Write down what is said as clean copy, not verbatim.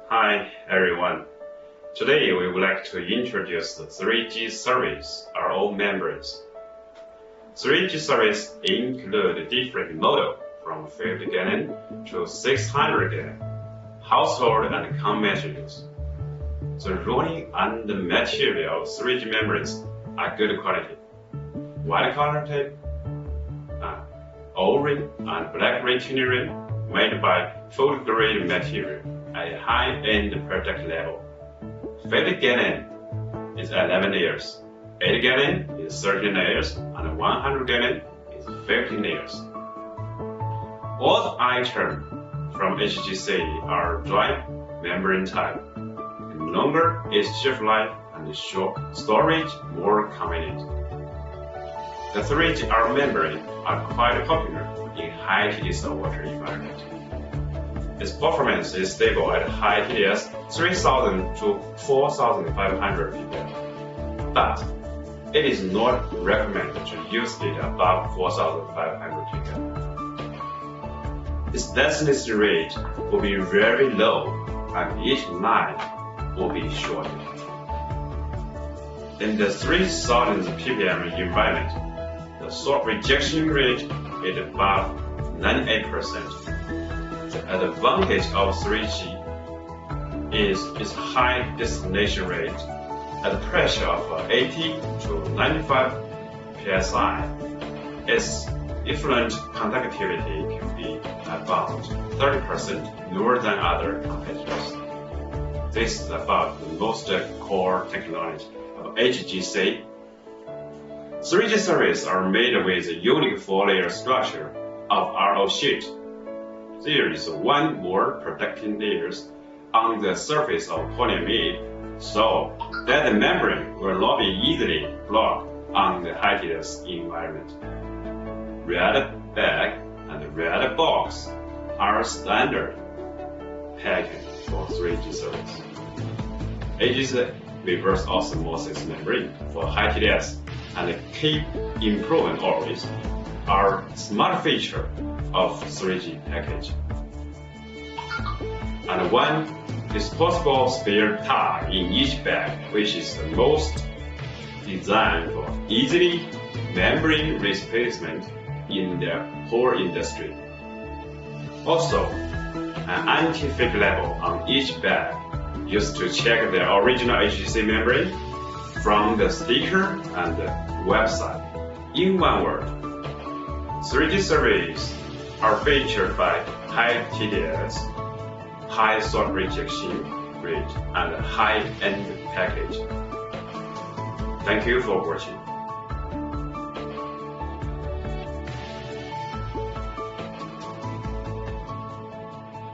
Hi everyone. Today we would like to introduce the 3G service RO membranes. 3G service include different models from 50 gallon to 600 gallon, household and commercial use. The rolling and the material of 3G membranes are good quality. White color tape, O-ring and black retainer ring made by food grade material at a high-end product level. 50 gallon is 11 layers, 80 gallon is 13 layers, and 100 gallon is 15 layers. All the items from HJC are dry membrane type, longer shelf life and short storage more convenient. The 3G RO membrane are quite popular in high TDS water environment. Its performance is stable at high TDS 3000 to 4500 ppm, but it is not recommended to use it above 4500 ppm. Its density rate will be very low and each line will be short. In the 3000 ppm environment, the salt rejection rate is above 98%. The advantage of 3G is its high distillation rate at a pressure of 80 to 95 psi. Its effluent conductivity can be about 30% lower than other competitors. This is about the most core technology of HJC. 3G series are made with a unique 4-layer structure of RO sheet. There is one more protecting layers on the surface of polyamide so that the membrane will not be easily blocked on the high TDS environment. Red bag and red box are standard package for 3G service. HJC reverse osmosis membrane for high TDS and keep improving always are smart feature of 3G package. And one disposable spare tire in each bag, which is the most designed for easily membrane replacement in the whole industry. Also, an anti-fake label on each bag used to check the original HJC membrane from the sticker and the website. In one word, 3G service are featured by high TDS, high salt rejection rate, and high-end package. Thank you for watching.